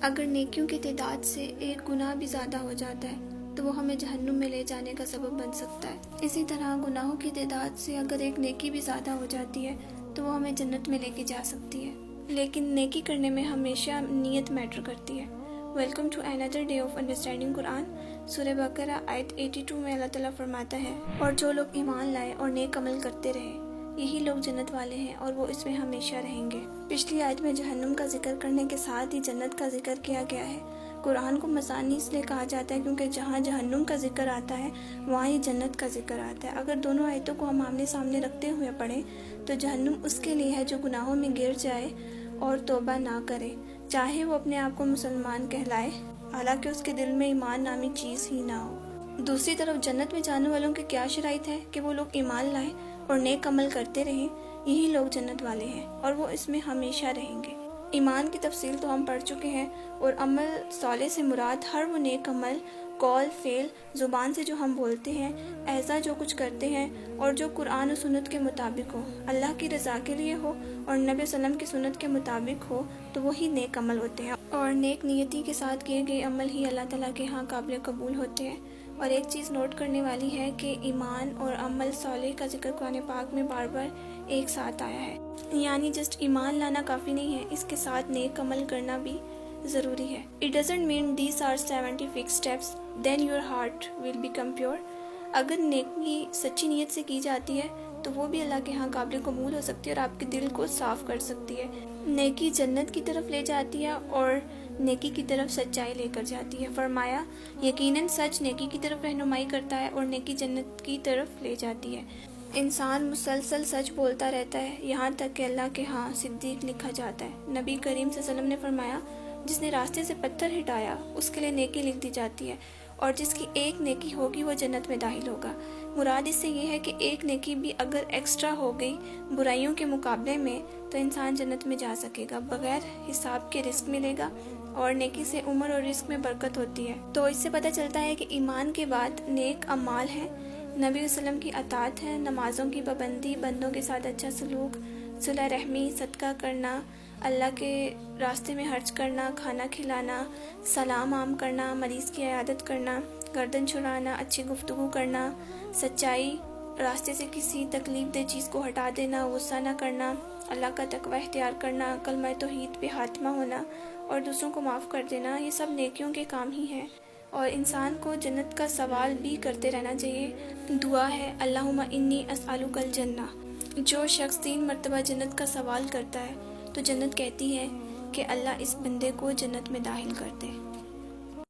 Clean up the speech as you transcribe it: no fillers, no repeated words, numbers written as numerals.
اگر نیکیوں کی تعداد سے ایک گناہ بھی زیادہ ہو جاتا ہے تو وہ ہمیں جہنم میں لے جانے کا سبب بن سکتا ہے۔ اسی طرح گناہوں کی تعداد سے اگر ایک نیکی بھی زیادہ ہو جاتی ہے تو وہ ہمیں جنت میں لے کے جا سکتی ہے، لیکن نیکی کرنے میں ہمیشہ نیت میٹر کرتی ہے۔ Welcome to another day of understanding Quran. Surah Baqarah آیت 82 میں اللہ تعالیٰ فرماتا ہے، اور جو لوگ ایمان لائے اور نیک عمل کرتے رہے یہی لوگ جنت والے ہیں اور وہ اس میں ہمیشہ رہیں گے۔ پچھلی آیت میں جہنم کا ذکر کرنے کے ساتھ ہی جنت کا ذکر کیا گیا ہے۔ قرآن کو مثانی اس لیے کہا جاتا ہے کیونکہ جہاں جہنم کا ذکر آتا ہے وہاں ہی جنت کا ذکر آتا ہے۔ اگر دونوں آیتوں کو ہم آمنے سامنے رکھتے ہوئے پڑھیں تو جہنم اس کے لیے ہے جو گناہوں میں گر جائے اور توبہ نہ کرے، چاہے وہ اپنے آپ کو مسلمان کہلائے حالانکہ اس کے دل میں ایمان نامی چیز ہی نہ ہو۔ دوسری طرف جنت میں جانے والوں کے کیا شرائط ہے کہ وہ لوگ ایمان لائیں اور نیک عمل کرتے رہیں، یہی لوگ جنت والے ہیں اور وہ اس میں ہمیشہ رہیں گے۔ ایمان کی تفصیل تو ہم پڑھ چکے ہیں، اور عمل صالح سے مراد ہر وہ نیک عمل، قول، فعل، زبان سے جو ہم بولتے ہیں، ایسا جو کچھ کرتے ہیں اور جو قرآن و سنت کے مطابق ہو، اللہ کی رضا کے لیے ہو اور نبی صلی اللہ علیہ وسلم کی سنت کے مطابق ہو تو وہی نیک عمل ہوتے ہیں، اور نیک نیتی کے ساتھ کیے گئے عمل ہی اللہ تعالیٰ کے ہاں قابل قبول ہوتے ہیں۔ اور ایک چیز نوٹ کرنے والی ہے کہ ایمان اور عمل صالح کا ذکر قرآن پاک میں بار بار ایک ساتھ آیا ہے، یعنی جسٹ ایمان لانا کافی نہیں ہے، اس کے ساتھ نیک عمل کرنا بھی ضروری ہے۔ It doesn't mean these are 70 fixed steps, then your heart will become pure۔ اگر نیکی سچی نیت سے کی جاتی ہے تو وہ بھی اللہ کے ہاں قابل قبول ہو سکتی ہے اور آپ کے دل کو صاف کر سکتی ہے۔ نیکی جنت کی طرف لے جاتی ہے اور نیکی کی طرف سچائی لے کر جاتی ہے۔ فرمایا، یقیناً سچ نیکی کی طرف رہنمائی کرتا ہے اور نیکی جنت کی طرف لے جاتی ہے۔ انسان مسلسل سچ بولتا رہتا ہے یہاں تک کہ اللہ کے ہاں صدیق لکھا جاتا ہے۔ نبی کریم صلی اللہ علیہ وسلم نے فرمایا، جس نے راستے سے پتھر ہٹایا اس کے لیے نیکی لکھ دی جاتی ہے، اور جس کی ایک نیکی ہوگی وہ جنت میں داخل ہوگا۔ مراد اس سے یہ ہے کہ ایک نیکی بھی اگر ایکسٹرا ہو گئی برائیوں کے مقابلے میں تو انسان جنت میں جا سکے گا، بغیر حساب کے رزق ملے گا، اور نیکی سے عمر اور رزق میں برکت ہوتی ہے۔ تو اس سے پتہ چلتا ہے کہ ایمان کے بعد نیک اعمال ہیں، نبی صلی اللہ علیہ وسلم کی اطاعت ہے، نمازوں کی پابندی، بندوں کے ساتھ اچھا سلوک، صلہ رحمی، صدقہ کرنا، اللہ کے راستے میں خرچ کرنا، کھانا کھلانا، سلام عام کرنا، مریض کی عیادت کرنا، گردن چھڑانا، اچھی گفتگو کرنا، سچائی، راستے سے کسی تکلیف دہ چیز کو ہٹا دینا، غصہ نہ کرنا، اللہ کا تقوی اختیار کرنا، کلمہ توحید پہ خاتمہ ہونا اور دوسروں کو معاف کر دینا، یہ سب نیکیوں کے کام ہی ہیں۔ اور انسان کو جنت کا سوال بھی کرتے رہنا چاہیے۔ دعا ہے، اللہم انی اسألک الجنہ۔ جو شخص 3 مرتبہ جنت کا سوال کرتا ہے تو جنت کہتی ہے کہ اللہ اس بندے کو جنت میں داخل کر دے۔